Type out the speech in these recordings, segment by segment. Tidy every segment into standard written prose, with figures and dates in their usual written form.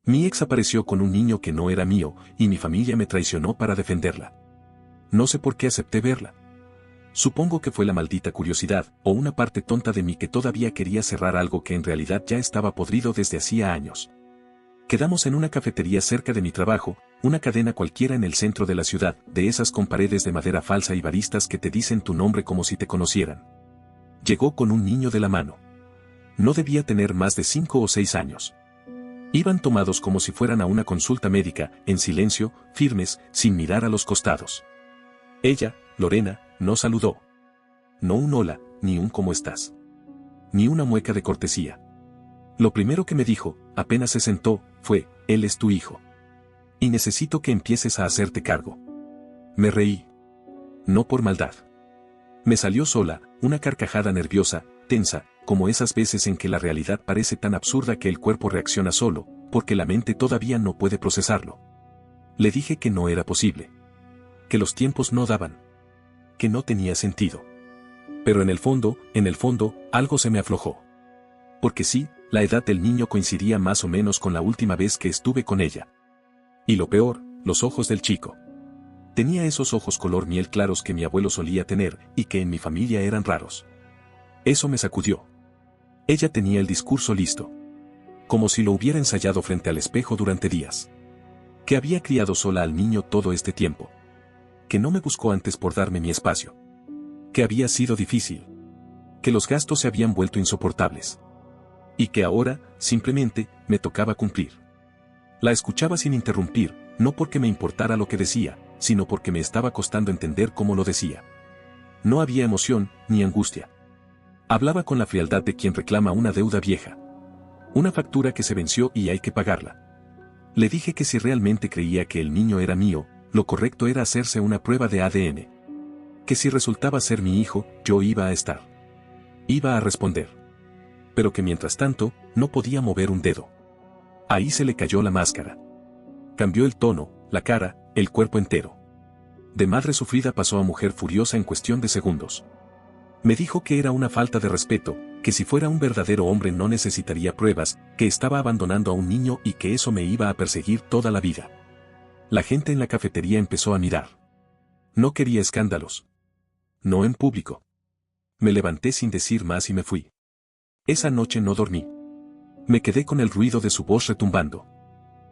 Mi ex apareció con un niño que no era mío, y mi familia me traicionó para defenderla. No sé por qué acepté verla. Supongo que fue la maldita curiosidad, o una parte tonta de mí que todavía quería cerrar algo que en realidad ya estaba podrido desde hacía años. Quedamos en una cafetería cerca de mi trabajo, una cadena cualquiera en el centro de la ciudad, de esas con paredes de madera falsa y baristas que te dicen tu nombre como si te conocieran. Llegó con un niño de la mano. No debía tener más de 5 o 6 años. Iban tomados como si fueran a una consulta médica, en silencio, firmes, sin mirar a los costados. Ella, Lorena, no saludó. No un hola, ni un ¿cómo estás? Ni una mueca de cortesía. Lo primero que me dijo, apenas se sentó, fue, él es tu hijo. Y necesito que empieces a hacerte cargo. Me reí. No por maldad. Me salió sola, una carcajada nerviosa, tensa, como esas veces en que la realidad parece tan absurda que el cuerpo reacciona solo, porque la mente todavía no puede procesarlo. Le dije que no era posible. Que los tiempos no daban. Que no tenía sentido. Pero en el fondo, algo se me aflojó. Porque sí, la edad del niño coincidía más o menos con la última vez que estuve con ella. Y lo peor, los ojos del chico. Tenía esos ojos color miel claros que mi abuelo solía tener, y que en mi familia eran raros. Eso me sacudió. Ella tenía el discurso listo. Como si lo hubiera ensayado frente al espejo durante días. Que había criado sola al niño todo este tiempo. Que no me buscó antes por darme mi espacio. Que había sido difícil. Que los gastos se habían vuelto insoportables. Y que ahora, simplemente, me tocaba cumplir. La escuchaba sin interrumpir, no porque me importara lo que decía, sino porque me estaba costando entender cómo lo decía. No había emoción, ni angustia. Hablaba con la frialdad de quien reclama una deuda vieja. Una factura que se venció y hay que pagarla. Le dije que si realmente creía que el niño era mío, lo correcto era hacerse una prueba de ADN. Que si resultaba ser mi hijo, yo iba a estar. Iba a responder. Pero que mientras tanto, no podía mover un dedo. Ahí se le cayó la máscara. Cambió el tono, la cara, el cuerpo entero. De madre sufrida pasó a mujer furiosa en cuestión de segundos. Me dijo que era una falta de respeto, que si fuera un verdadero hombre no necesitaría pruebas, que estaba abandonando a un niño y que eso me iba a perseguir toda la vida. La gente en la cafetería empezó a mirar. No quería escándalos. No en público. Me levanté sin decir más y me fui. Esa noche no dormí. Me quedé con el ruido de su voz retumbando.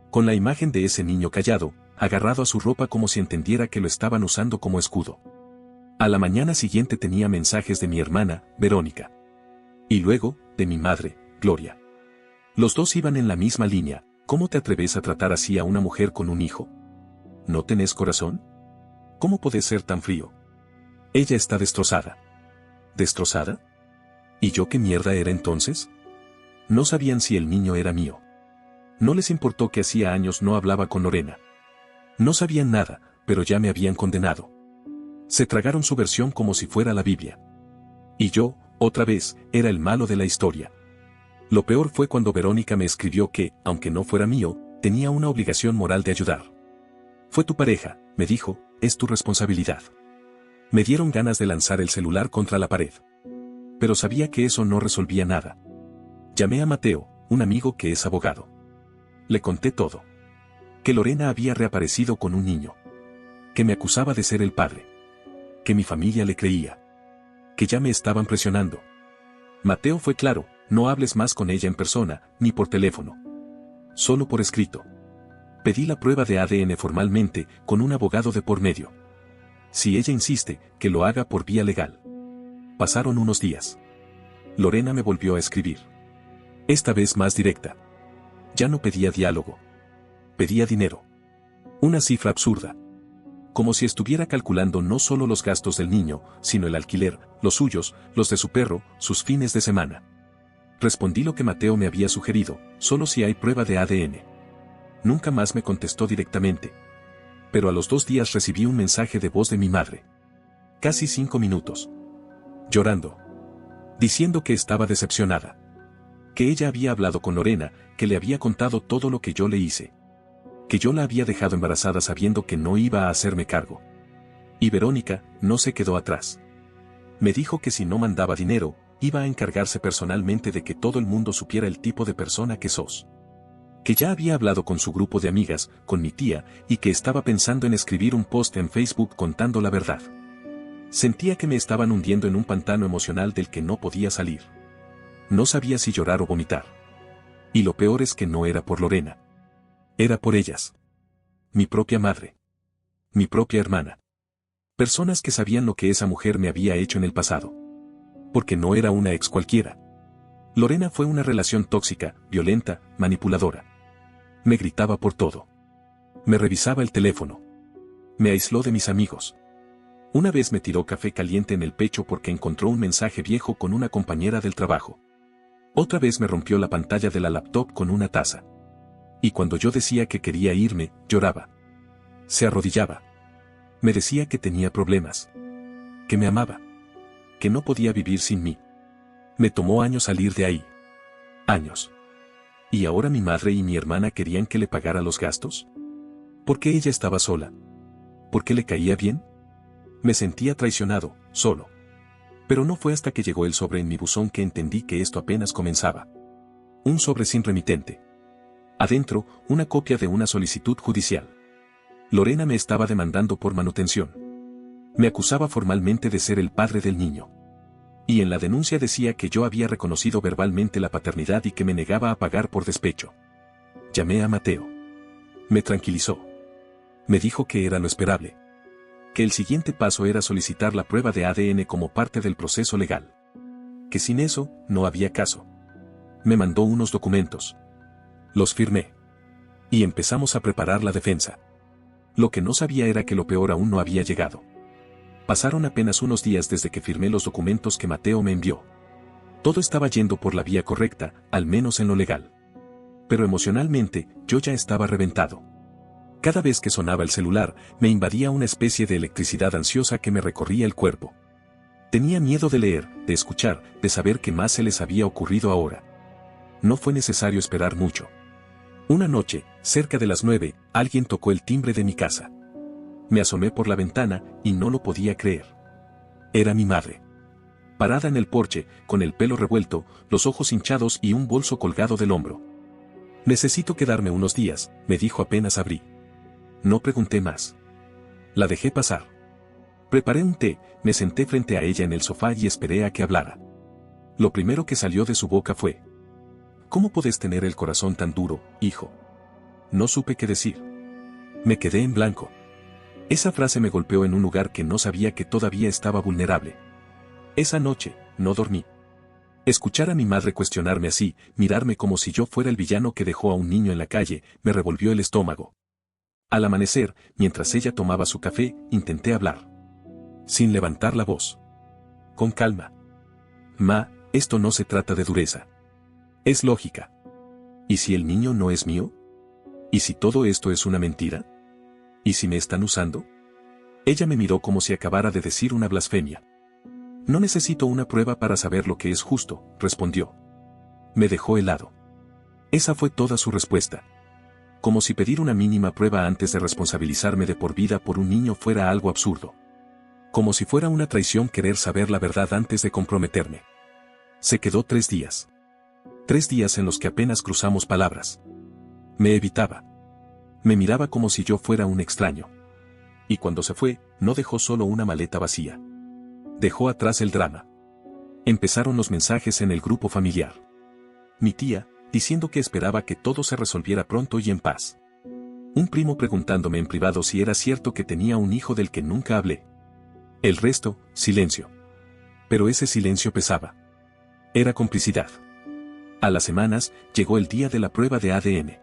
Con la imagen de ese niño callado, agarrado a su ropa como si entendiera que lo estaban usando como escudo. A la mañana siguiente tenía mensajes de mi hermana, Verónica. Y luego, de mi madre, Gloria. Los dos iban en la misma línea. ¿Cómo te atreves a tratar así a una mujer con un hijo? ¿No tenés corazón? ¿Cómo podés ser tan frío? Ella está destrozada. ¿Destrozada? ¿Y yo qué mierda era entonces? No sabían si el niño era mío. No les importó que hacía años no hablaba con Lorena. No sabían nada, pero ya me habían condenado. Se tragaron su versión como si fuera la Biblia. Y yo, otra vez, era el malo de la historia. Lo peor fue cuando Verónica me escribió que, aunque no fuera mío, tenía una obligación moral de ayudar. Fue tu pareja, me dijo, es tu responsabilidad. Me dieron ganas de lanzar el celular contra la pared. Pero sabía que eso no resolvía nada. Llamé a Mateo, un amigo que es abogado. Le conté todo. Que Lorena había reaparecido con un niño. Que me acusaba de ser el padre. Que mi familia le creía. Que ya me estaban presionando. Mateo fue claro, no hables más con ella en persona, ni por teléfono. Solo por escrito. Pedí la prueba de ADN formalmente, con un abogado de por medio. Si ella insiste, que lo haga por vía legal. Pasaron unos días. Lorena me volvió a escribir. Esta vez más directa. Ya no pedía diálogo. Pedía dinero. Una cifra absurda. Como si estuviera calculando no solo los gastos del niño, sino el alquiler, los suyos, los de su perro, sus fines de semana. Respondí lo que Mateo me había sugerido, solo si hay prueba de ADN. Nunca más me contestó directamente. Pero a los 2 días recibí un mensaje de voz de mi madre. Casi 5 minutos. Llorando. Diciendo que estaba decepcionada. Que ella había hablado con Lorena, que le había contado todo lo que yo le hice. Que yo la había dejado embarazada sabiendo que no iba a hacerme cargo. Y Verónica no se quedó atrás. Me dijo que si no mandaba dinero, iba a encargarse personalmente de que todo el mundo supiera el tipo de persona que sos. Que ya había hablado con su grupo de amigas, con mi tía, y que estaba pensando en escribir un post en Facebook contando la verdad. Sentía que me estaban hundiendo en un pantano emocional del que no podía salir. No sabía si llorar o vomitar. Y lo peor es que no era por Lorena. Era por ellas. Mi propia madre. Mi propia hermana. Personas que sabían lo que esa mujer me había hecho en el pasado. Porque no era una ex cualquiera. Lorena fue una relación tóxica, violenta, manipuladora. Me gritaba por todo. Me revisaba el teléfono. Me aisló de mis amigos. Una vez me tiró café caliente en el pecho porque encontró un mensaje viejo con una compañera del trabajo. Otra vez me rompió la pantalla de la laptop con una taza. Y cuando yo decía que quería irme, lloraba. Se arrodillaba. Me decía que tenía problemas. Que me amaba. Que no podía vivir sin mí. Me tomó años salir de ahí. Años. ¿Y ahora mi madre y mi hermana querían que le pagara los gastos? ¿Por qué ella estaba sola? ¿Por qué le caía bien? Me sentía traicionado, solo. Pero no fue hasta que llegó el sobre en mi buzón que entendí que esto apenas comenzaba. Un sobre sin remitente. Adentro, una copia de una solicitud judicial. Lorena me estaba demandando por manutención. Me acusaba formalmente de ser el padre del niño. Y en la denuncia decía que yo había reconocido verbalmente la paternidad y que me negaba a pagar por despecho. Llamé a Mateo. Me tranquilizó. Me dijo que era lo esperable. Que el siguiente paso era solicitar la prueba de ADN como parte del proceso legal. Que sin eso, no había caso. Me mandó unos documentos. Los firmé. Y empezamos a preparar la defensa. Lo que no sabía era que lo peor aún no había llegado. Pasaron apenas unos días desde que firmé los documentos que Mateo me envió. Todo estaba yendo por la vía correcta, al menos en lo legal. Pero emocionalmente, yo ya estaba reventado. Cada vez que sonaba el celular, me invadía una especie de electricidad ansiosa que me recorría el cuerpo. Tenía miedo de leer, de escuchar, de saber qué más se les había ocurrido ahora. No fue necesario esperar mucho. Una noche, cerca de las 9, alguien tocó el timbre de mi casa. Me asomé por la ventana y no lo podía creer. Era mi madre. Parada en el porche, con el pelo revuelto, los ojos hinchados y un bolso colgado del hombro. Necesito quedarme unos días, me dijo apenas abrí. No pregunté más. La dejé pasar. Preparé un té, me senté frente a ella en el sofá y esperé a que hablara. Lo primero que salió de su boca fue: ¿cómo podés tener el corazón tan duro, hijo? No supe qué decir. Me quedé en blanco. Esa frase me golpeó en un lugar que no sabía que todavía estaba vulnerable. Esa noche, no dormí. Escuchar a mi madre cuestionarme así, mirarme como si yo fuera el villano que dejó a un niño en la calle, me revolvió el estómago. Al amanecer, mientras ella tomaba su café, intenté hablar. Sin levantar la voz. Con calma. Ma, esto no se trata de dureza. Es lógica. ¿Y si el niño no es mío? ¿Y si todo esto es una mentira? ¿Y si me están usando? Ella me miró como si acabara de decir una blasfemia. No necesito una prueba para saber lo que es justo, respondió. Me dejó helado. Esa fue toda su respuesta. Como si pedir una mínima prueba antes de responsabilizarme de por vida por un niño fuera algo absurdo. Como si fuera una traición querer saber la verdad antes de comprometerme. Se quedó 3 días. 3 días en los que apenas cruzamos palabras. Me evitaba. Me miraba como si yo fuera un extraño. Y cuando se fue, no dejó solo una maleta vacía. Dejó atrás el drama. Empezaron los mensajes en el grupo familiar. Mi tía, diciendo que esperaba que todo se resolviera pronto y en paz. Un primo preguntándome en privado si era cierto que tenía un hijo del que nunca hablé. El resto, silencio. Pero ese silencio pesaba. Era complicidad. A las semanas, llegó el día de la prueba de ADN.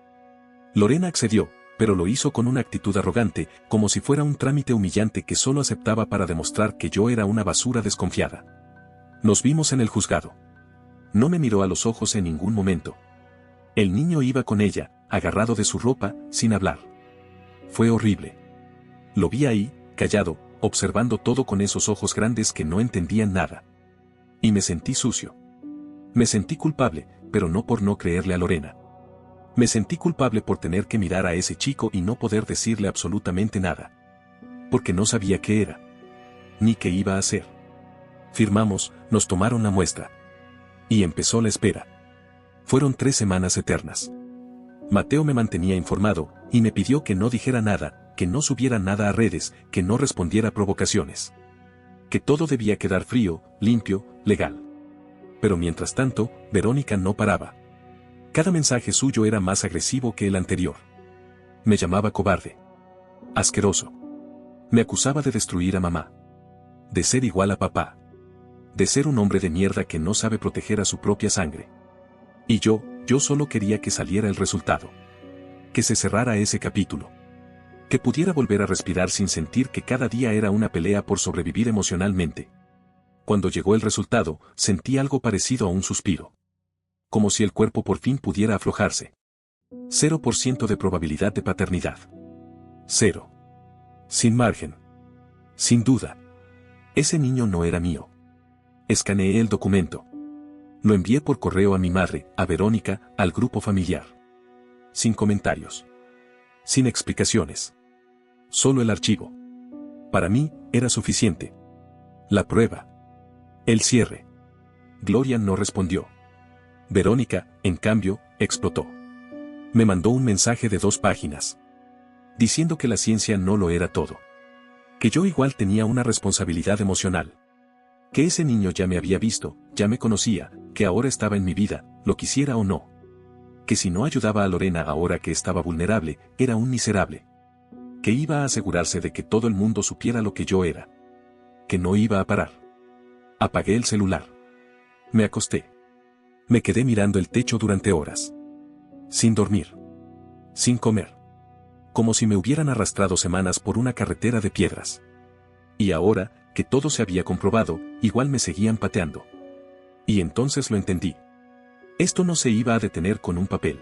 Lorena accedió, pero lo hizo con una actitud arrogante, como si fuera un trámite humillante que solo aceptaba para demostrar que yo era una basura desconfiada. Nos vimos en el juzgado. No me miró a los ojos en ningún momento. El niño iba con ella, agarrado de su ropa, sin hablar. Fue horrible. Lo vi ahí, callado, observando todo con esos ojos grandes que no entendían nada. Y me sentí sucio. Me sentí culpable, pero no por no creerle a Lorena. Me sentí culpable por tener que mirar a ese chico y no poder decirle absolutamente nada. Porque no sabía qué era. Ni qué iba a hacer. Firmamos, nos tomaron la muestra. Y empezó la espera. Fueron 3 semanas eternas. Mateo me mantenía informado, y me pidió que no dijera nada, que no subiera nada a redes, que no respondiera a provocaciones. Que todo debía quedar frío, limpio, legal. Pero mientras tanto, Verónica no paraba. Cada mensaje suyo era más agresivo que el anterior. Me llamaba cobarde. Asqueroso. Me acusaba de destruir a mamá. De ser igual a papá. De ser un hombre de mierda que no sabe proteger a su propia sangre. Y yo solo quería que saliera el resultado. Que se cerrara ese capítulo. Que pudiera volver a respirar sin sentir que cada día era una pelea por sobrevivir emocionalmente. Cuando llegó el resultado, sentí algo parecido a un suspiro. Como si el cuerpo por fin pudiera aflojarse. 0% de probabilidad de paternidad. 0. Sin margen. Sin duda. Ese niño no era mío. Escaneé el documento. Lo envié por correo a mi madre, a Verónica, al grupo familiar. Sin comentarios. Sin explicaciones. Solo el archivo. Para mí, era suficiente. La prueba. El cierre. Gloria no respondió. Verónica, en cambio, explotó. Me mandó un mensaje de 2 páginas. Diciendo que la ciencia no lo era todo. Que yo igual tenía una responsabilidad emocional. Que ese niño ya me había visto, ya me conocía, que ahora estaba en mi vida, lo quisiera o no. Que si no ayudaba a Lorena ahora que estaba vulnerable, era un miserable. Que iba a asegurarse de que todo el mundo supiera lo que yo era. Que no iba a parar. Apagué el celular. Me acosté. Me quedé mirando el techo durante horas. Sin dormir. Sin comer. Como si me hubieran arrastrado semanas por una carretera de piedras. Y ahora, que todo se había comprobado, igual me seguían pateando. Y entonces lo entendí. Esto no se iba a detener con un papel.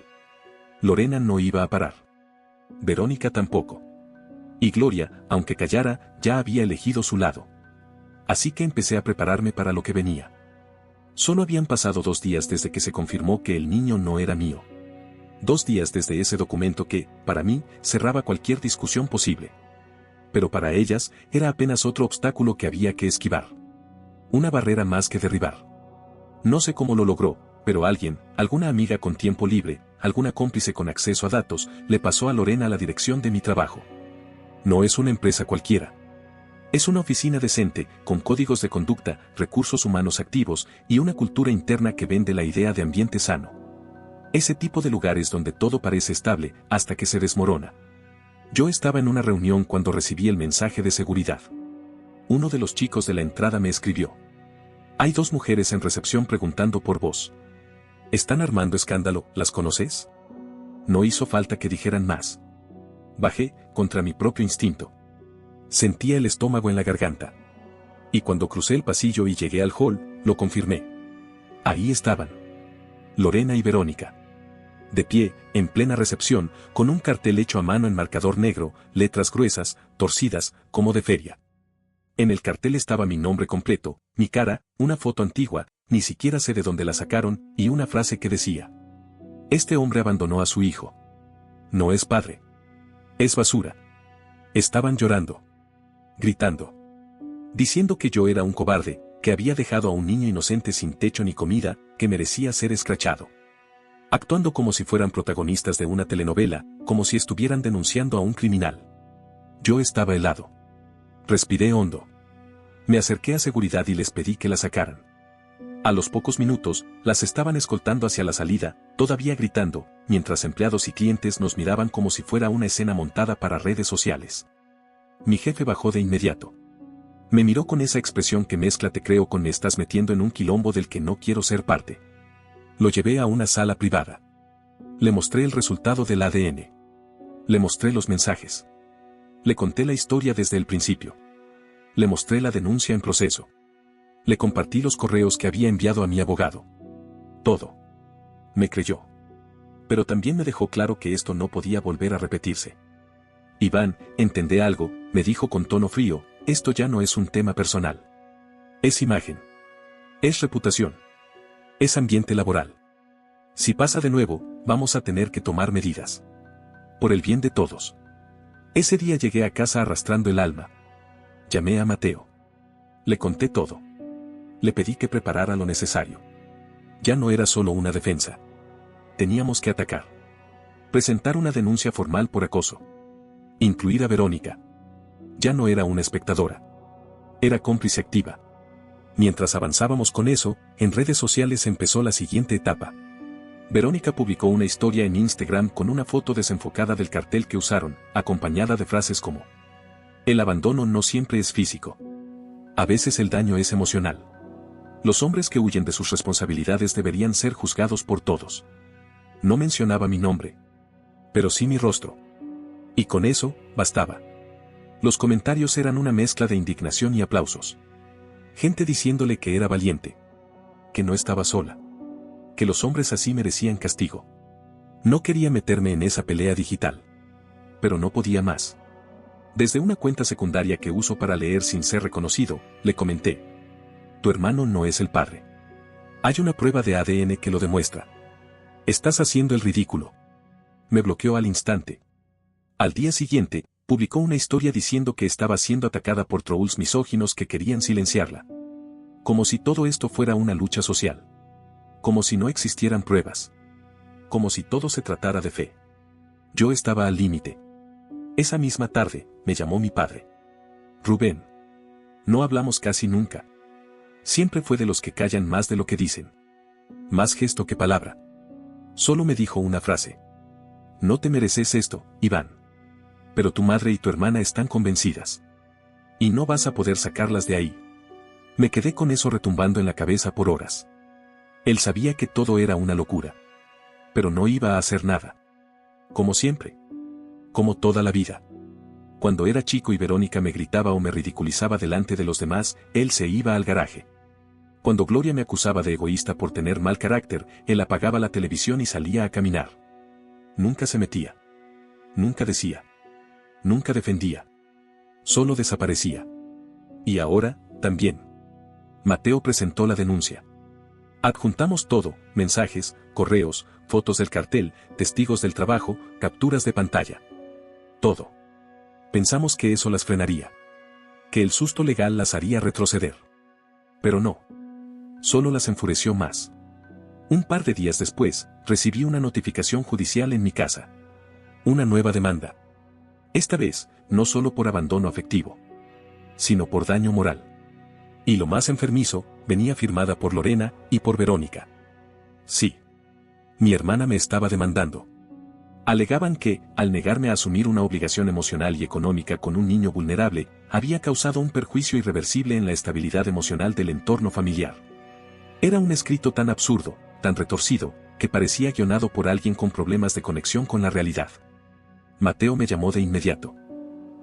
Lorena no iba a parar. Verónica tampoco. Y Gloria, aunque callara, ya había elegido su lado. Así que empecé a prepararme para lo que venía. Solo habían pasado 2 días desde que se confirmó que el niño no era mío. 2 días desde ese documento que, para mí, cerraba cualquier discusión posible. Pero para ellas, era apenas otro obstáculo que había que esquivar. Una barrera más que derribar. No sé cómo lo logró, pero alguien, alguna amiga con tiempo libre, alguna cómplice con acceso a datos, le pasó a Lorena la dirección de mi trabajo. No es una empresa cualquiera. Es una oficina decente, con códigos de conducta, recursos humanos activos y una cultura interna que vende la idea de ambiente sano. Ese tipo de lugares donde todo parece estable, hasta que se desmorona. Yo estaba en una reunión cuando recibí el mensaje de seguridad. Uno de los chicos de la entrada me escribió. Hay 2 mujeres en recepción preguntando por vos. Están armando escándalo, ¿las conoces? No hizo falta que dijeran más. Bajé, contra mi propio instinto. Sentía el estómago en la garganta. Y cuando crucé el pasillo y llegué al hall, lo confirmé. Ahí estaban. Lorena y Verónica. De pie, en plena recepción, con un cartel hecho a mano en marcador negro, letras gruesas, torcidas, como de feria. En el cartel estaba mi nombre completo, mi cara, una foto antigua, ni siquiera sé de dónde la sacaron, y una frase que decía. Este hombre abandonó a su hijo. No es padre. Es basura. Estaban llorando. Gritando. Diciendo que yo era un cobarde, que había dejado a un niño inocente sin techo ni comida, que merecía ser escrachado. Actuando como si fueran protagonistas de una telenovela, como si estuvieran denunciando a un criminal. Yo estaba helado. Respiré hondo. Me acerqué a seguridad y les pedí que la sacaran. A los pocos minutos, las estaban escoltando hacia la salida, todavía gritando, mientras empleados y clientes nos miraban como si fuera una escena montada para redes sociales. Mi jefe bajó de inmediato. Me miró con esa expresión que mezcla te creo con me estás metiendo en un quilombo del que no quiero ser parte. Lo llevé a una sala privada. Le mostré el resultado del ADN. Le mostré los mensajes. Le conté la historia desde el principio. Le mostré la denuncia en proceso. Le compartí los correos que había enviado a mi abogado. Todo. Me creyó. Pero también me dejó claro que esto no podía volver a repetirse. Iván, ¿entendé algo?, me dijo con tono frío, esto ya no es un tema personal. Es imagen. Es reputación. Es ambiente laboral. Si pasa de nuevo, vamos a tener que tomar medidas. Por el bien de todos. Ese día llegué a casa arrastrando el alma. Llamé a Mateo. Le conté todo. Le pedí que preparara lo necesario. Ya no era solo una defensa. Teníamos que atacar. Presentar una denuncia formal por acoso. Incluir a Verónica. Ya no era una espectadora. Era cómplice activa. Mientras avanzábamos con eso, en redes sociales empezó la siguiente etapa. Verónica publicó una historia en Instagram con una foto desenfocada del cartel que usaron, acompañada de frases como: el abandono no siempre es físico. A veces el daño es emocional. Los hombres que huyen de sus responsabilidades deberían ser juzgados por todos. No mencionaba mi nombre, pero sí mi rostro. Y con eso, bastaba. Los comentarios eran una mezcla de indignación y aplausos. Gente diciéndole que era valiente, que no estaba sola, que los hombres así merecían castigo. No quería meterme en esa pelea digital, pero no podía más. Desde una cuenta secundaria que uso para leer sin ser reconocido, le comenté: tu hermano no es el padre. Hay una prueba de ADN que lo demuestra. Estás haciendo el ridículo. Me bloqueó al instante. Al día siguiente, publicó una historia diciendo que estaba siendo atacada por trolls misóginos que querían silenciarla. Como si todo esto fuera una lucha social. Como si no existieran pruebas. Como si todo se tratara de fe. Yo estaba al límite. Esa misma tarde, me llamó mi padre. Rubén. No hablamos casi nunca. Siempre fue de los que callan más de lo que dicen. Más gesto que palabra. Solo me dijo una frase. No te mereces esto, Iván. Pero tu madre y tu hermana están convencidas. Y no vas a poder sacarlas de ahí. Me quedé con eso retumbando en la cabeza por horas. Él sabía que todo era una locura. Pero no iba a hacer nada. Como siempre. Como toda la vida. Cuando era chico y Verónica me gritaba o me ridiculizaba delante de los demás, él se iba al garaje. Cuando Gloria me acusaba de egoísta por tener mal carácter, él apagaba la televisión y salía a caminar. Nunca se metía. Nunca decía. Nunca defendía. Solo desaparecía. Y ahora, también. Mateo presentó la denuncia. Adjuntamos todo: mensajes, correos, fotos del cartel, testigos del trabajo, capturas de pantalla. Todo. Pensamos que eso las frenaría. Que el susto legal las haría retroceder. Pero no. Solo las enfureció más. Un par de días después, recibí una notificación judicial en mi casa. Una nueva demanda. Esta vez, no solo por abandono afectivo, sino por daño moral. Y lo más enfermizo, venía firmada por Lorena y por Verónica. Sí. Mi hermana me estaba demandando. Alegaban que, al negarme a asumir una obligación emocional y económica con un niño vulnerable, había causado un perjuicio irreversible en la estabilidad emocional del entorno familiar. Era un escrito tan absurdo, tan retorcido, que parecía guionado por alguien con problemas de conexión con la realidad. Mateo me llamó de inmediato.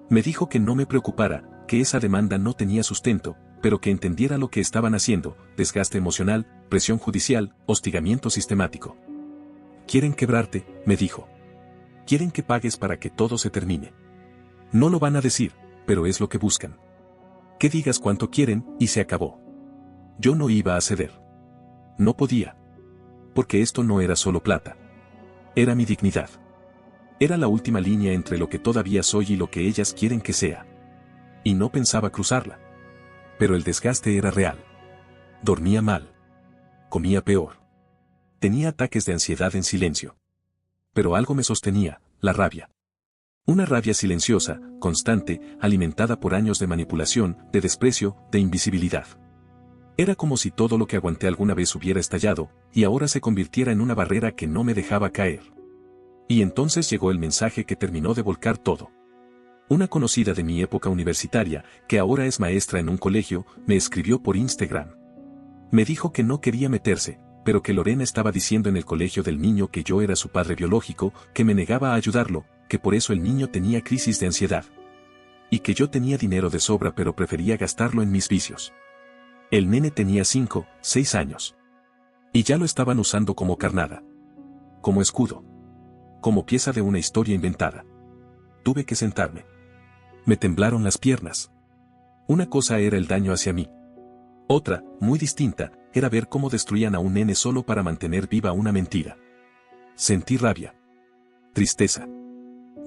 Me dijo que no me preocupara, que esa demanda no tenía sustento, pero que entendiera lo que estaban haciendo: desgaste emocional, presión judicial, hostigamiento sistemático. Quieren quebrarte, me dijo. Quieren que pagues para que todo se termine. No lo van a decir, pero es lo que buscan. Que digas cuánto quieren, y se acabó. Yo no iba a ceder. No podía. Porque esto no era solo plata. Era mi dignidad. Era la última línea entre lo que todavía soy y lo que ellas quieren que sea. Y no pensaba cruzarla. Pero el desgaste era real. Dormía mal. Comía peor. Tenía ataques de ansiedad en silencio. Pero algo me sostenía: la rabia. Una rabia silenciosa, constante, alimentada por años de manipulación, de desprecio, de invisibilidad. Era como si todo lo que aguanté alguna vez hubiera estallado, y ahora se convirtiera en una barrera que no me dejaba caer. Y entonces llegó el mensaje que terminó de volcar todo. Una conocida de mi época universitaria, que ahora es maestra en un colegio, me escribió por Instagram. Me dijo que no quería meterse, pero que Lorena estaba diciendo en el colegio del niño que yo era su padre biológico, que me negaba a ayudarlo, que por eso el niño tenía crisis de ansiedad. Y que yo tenía dinero de sobra pero prefería gastarlo en mis vicios. El nene tenía 5, 6 años. Y ya lo estaban usando como carnada. Como escudo. Como pieza de una historia inventada. Tuve que sentarme. Me temblaron las piernas. Una cosa era el daño hacia mí. Otra, muy distinta, era ver cómo destruían a un nene solo para mantener viva una mentira. Sentí rabia. Tristeza.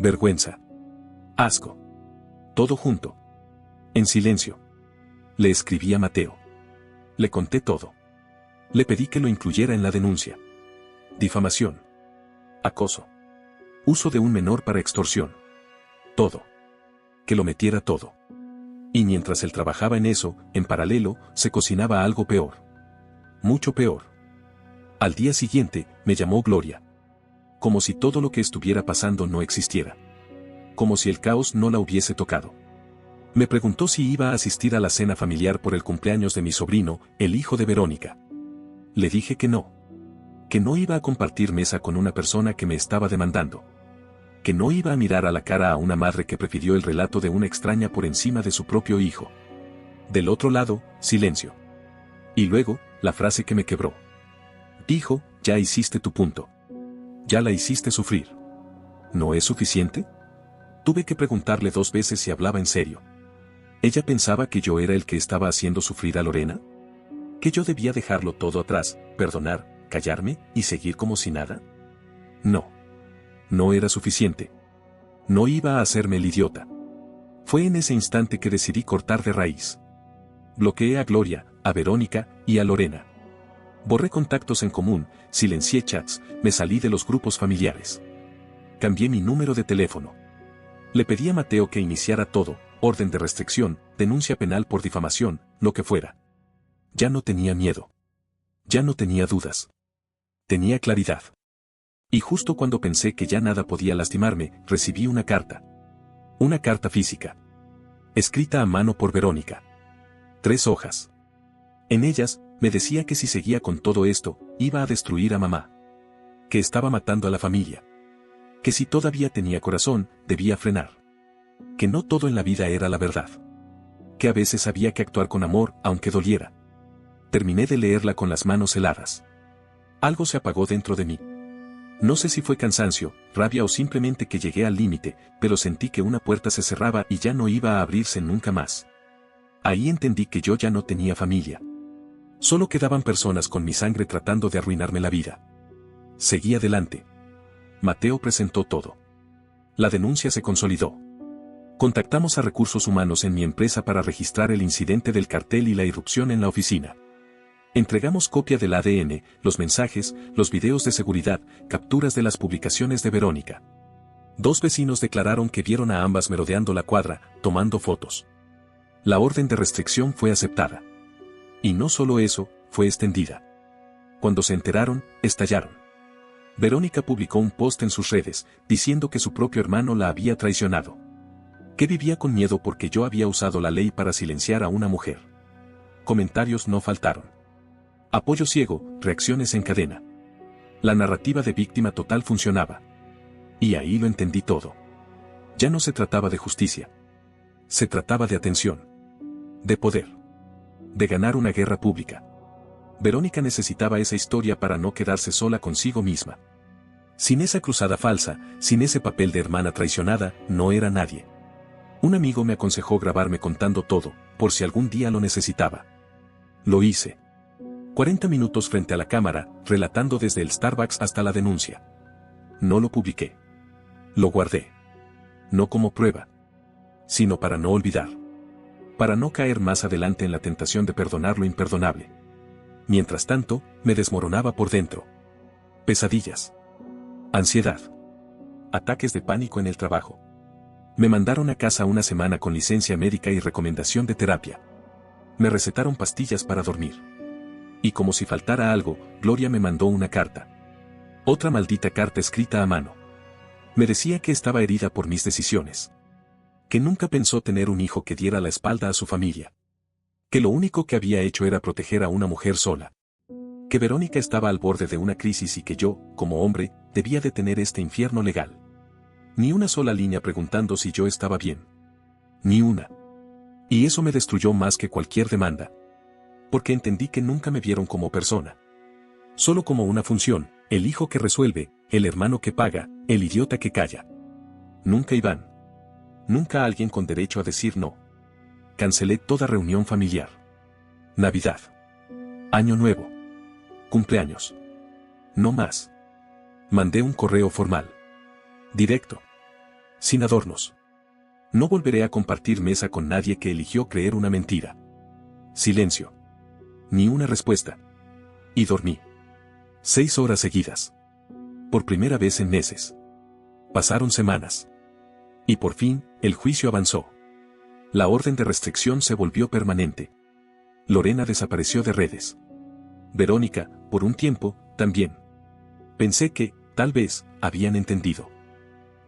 Vergüenza. Asco. Todo junto. En silencio. Le escribí a Mateo. Le conté todo. Le pedí que lo incluyera en la denuncia. Difamación. Acoso. Uso de un menor para extorsión. Todo. Que lo metiera todo. Y mientras él trabajaba en eso, en paralelo, se cocinaba algo peor. Mucho peor. Al día siguiente, me llamó Gloria. Como si todo lo que estuviera pasando no existiera. Como si el caos no la hubiese tocado. Me preguntó si iba a asistir a la cena familiar por el cumpleaños de mi sobrino, el hijo de Verónica. Le dije que no. Que no iba a compartir mesa con una persona que me estaba demandando. Que no iba a mirar a la cara a una madre que prefirió el relato de una extraña por encima de su propio hijo. Del otro lado, silencio. Y luego, la frase que me quebró. Dijo, ya hiciste tu punto. Ya la hiciste sufrir. ¿No es suficiente? Tuve que preguntarle 2 veces si hablaba en serio. ¿Ella pensaba que yo era el que estaba haciendo sufrir a Lorena? ¿Que yo debía dejarlo todo atrás, perdonar, callarme y seguir como si nada? No. No era suficiente. No iba a hacerme el idiota. Fue en ese instante que decidí cortar de raíz. Bloqueé a Gloria, a Verónica y a Lorena. Borré contactos en común, silencié chats, me salí de los grupos familiares. Cambié mi número de teléfono. Le pedí a Mateo que iniciara todo, orden de restricción, denuncia penal por difamación, lo que fuera. Ya no tenía miedo. Ya no tenía dudas. Tenía claridad. Y justo cuando pensé que ya nada podía lastimarme, recibí una carta. Una carta física. Escrita a mano por Verónica. 3 hojas. En ellas, me decía que si seguía con todo esto, iba a destruir a mamá. Que estaba matando a la familia. Que si todavía tenía corazón, debía frenar. Que no todo en la vida era la verdad. Que a veces había que actuar con amor, aunque doliera. Terminé de leerla con las manos heladas. Algo se apagó dentro de mí. No sé si fue cansancio, rabia o simplemente que llegué al límite, pero sentí que una puerta se cerraba y ya no iba a abrirse nunca más. Ahí entendí que yo ya no tenía familia. Solo quedaban personas con mi sangre tratando de arruinarme la vida. Seguí adelante. Mateo presentó todo. La denuncia se consolidó. Contactamos a recursos humanos en mi empresa para registrar el incidente del cartel y la irrupción en la oficina. Entregamos copia del ADN, los mensajes, los videos de seguridad, capturas de las publicaciones de Verónica. 2 vecinos declararon que vieron a ambas merodeando la cuadra, tomando fotos. La orden de restricción fue aceptada. Y no solo eso, fue extendida. Cuando se enteraron, estallaron. Verónica publicó un post en sus redes, diciendo que su propio hermano la había traicionado. Que vivía con miedo porque yo había usado la ley para silenciar a una mujer. Comentarios no faltaron. Apoyo ciego, reacciones en cadena. La narrativa de víctima total funcionaba. Y ahí lo entendí todo. Ya no se trataba de justicia. Se trataba de atención. De poder. De ganar una guerra pública. Verónica necesitaba esa historia para no quedarse sola consigo misma. Sin esa cruzada falsa, sin ese papel de hermana traicionada, no era nadie. Un amigo me aconsejó grabarme contando todo, por si algún día lo necesitaba. Lo hice. 40 minutos frente a la cámara, relatando desde el Starbucks hasta la denuncia. No lo publiqué. Lo guardé. No como prueba, sino para no olvidar. Para no caer más adelante en la tentación de perdonar lo imperdonable. Mientras tanto, me desmoronaba por dentro. Pesadillas. Ansiedad. Ataques de pánico en el trabajo. Me mandaron a casa una semana con licencia médica y recomendación de terapia. Me recetaron pastillas para dormir. Y como si faltara algo, Gloria me mandó una carta. Otra maldita carta escrita a mano. Me decía que estaba herida por mis decisiones. Que nunca pensó tener un hijo que diera la espalda a su familia. Que lo único que había hecho era proteger a una mujer sola. Que Verónica estaba al borde de una crisis y que yo, como hombre, debía detener este infierno legal. Ni una sola línea preguntando si yo estaba bien. Ni una. Y eso me destruyó más que cualquier demanda. Porque entendí que nunca me vieron como persona. Solo como una función, el hijo que resuelve, el hermano que paga, el idiota que calla. Nunca Iván. Nunca alguien con derecho a decir no. Cancelé toda reunión familiar. Navidad. Año Nuevo. Cumpleaños. No más. Mandé un correo formal. Directo. Sin adornos. No volveré a compartir mesa con nadie que eligió creer una mentira. Silencio. Ni una respuesta. Y dormí. 6 horas seguidas. Por primera vez en meses. Pasaron semanas. Y por fin, el juicio avanzó. La orden de restricción se volvió permanente. Lorena desapareció de redes. Verónica, por un tiempo, también. Pensé que, tal vez, habían entendido.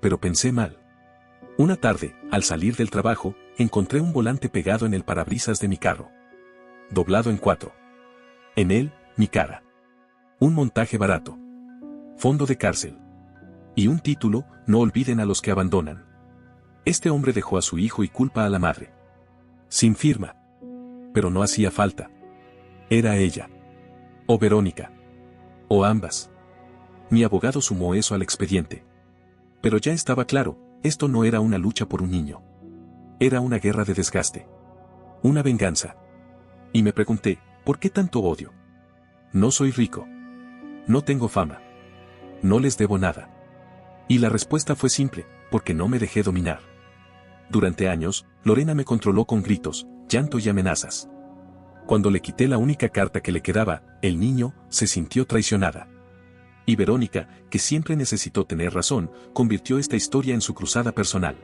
Pero pensé mal. Una tarde, al salir del trabajo, encontré un volante pegado en el parabrisas de mi carro. Doblado en 4. En él, mi cara. Un montaje barato. Fondo de cárcel. Y un título, no olviden a los que abandonan. Este hombre dejó a su hijo y culpa a la madre. Sin firma. Pero no hacía falta. Era ella. O Verónica. O ambas. Mi abogado sumó eso al expediente. Pero ya estaba claro, esto no era una lucha por un niño. Era una guerra de desgaste. Una venganza. Y me pregunté, ¿por qué tanto odio? No soy rico. No tengo fama. No les debo nada. Y la respuesta fue simple, porque no me dejé dominar. Durante años, Lorena me controló con gritos, llanto y amenazas. Cuando le quité la única carta que le quedaba, el niño se sintió traicionada. Y Verónica, que siempre necesitó tener razón, convirtió esta historia en su cruzada personal.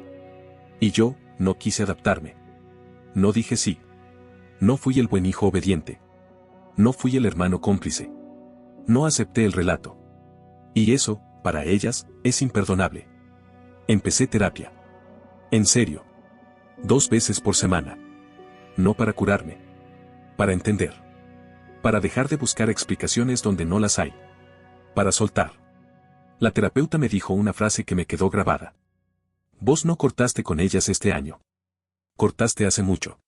Y yo, no quise adaptarme. No dije sí. No fui el buen hijo obediente. No fui el hermano cómplice. No acepté el relato. Y eso, para ellas, es imperdonable. Empecé terapia. En serio. 2 veces por semana. No para curarme. Para entender. Para dejar de buscar explicaciones donde no las hay. Para soltar. La terapeuta me dijo una frase que me quedó grabada. Vos no cortaste con ellas este año. Cortaste hace mucho.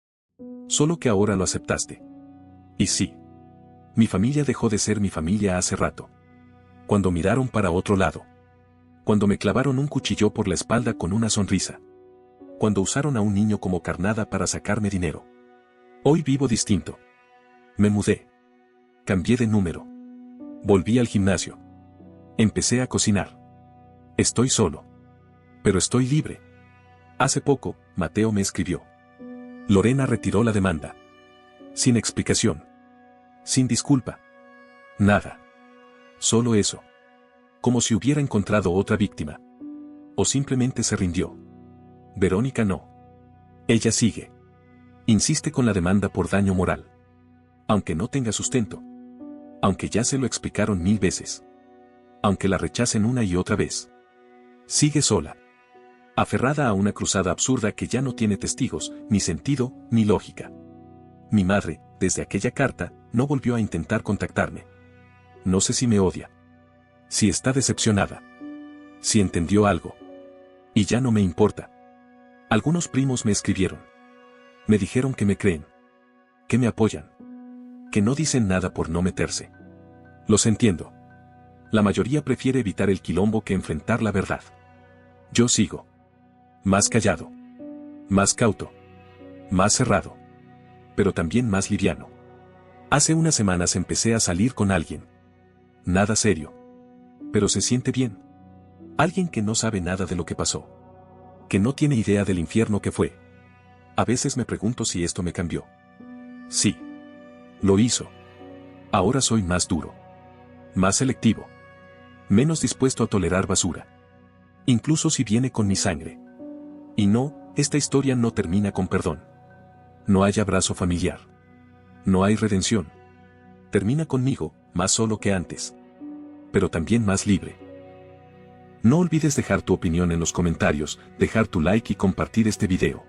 Solo que ahora lo aceptaste. Y sí. Mi familia dejó de ser mi familia hace rato. Cuando miraron para otro lado. Cuando me clavaron un cuchillo por la espalda con una sonrisa. Cuando usaron a un niño como carnada para sacarme dinero. Hoy vivo distinto. Me mudé. Cambié de número. Volví al gimnasio. Empecé a cocinar. Estoy solo. Pero estoy libre. Hace poco, Mateo me escribió. Lorena retiró la demanda. Sin explicación. Sin disculpa. Nada. Solo eso. Como si hubiera encontrado otra víctima. O simplemente se rindió. Verónica no. Ella sigue. Insiste con la demanda por daño moral. Aunque no tenga sustento. Aunque ya se lo explicaron 1000 veces. Aunque la rechacen una y otra vez. Sigue sola. Aferrada a una cruzada absurda que ya no tiene testigos, ni sentido, ni lógica. Mi madre, desde aquella carta, no volvió a intentar contactarme. No sé si me odia. Si está decepcionada. Si entendió algo. Y ya no me importa. Algunos primos me escribieron. Me dijeron que me creen. Que me apoyan. Que no dicen nada por no meterse. Los entiendo. La mayoría prefiere evitar el quilombo que enfrentar la verdad. Yo sigo. Más callado. Más cauto. Más cerrado. Pero también más liviano. Hace unas semanas empecé a salir con alguien. Nada serio. Pero se siente bien. Alguien que no sabe nada de lo que pasó. Que no tiene idea del infierno que fue. A veces me pregunto si esto me cambió. Sí. Lo hizo. Ahora soy más duro. Más selectivo. Menos dispuesto a tolerar basura. Incluso si viene con mi sangre. Y no, esta historia no termina con perdón. No hay abrazo familiar. No hay redención. Termina conmigo, más solo que antes. Pero también más libre. No olvides dejar tu opinión en los comentarios, dejar tu like y compartir este video.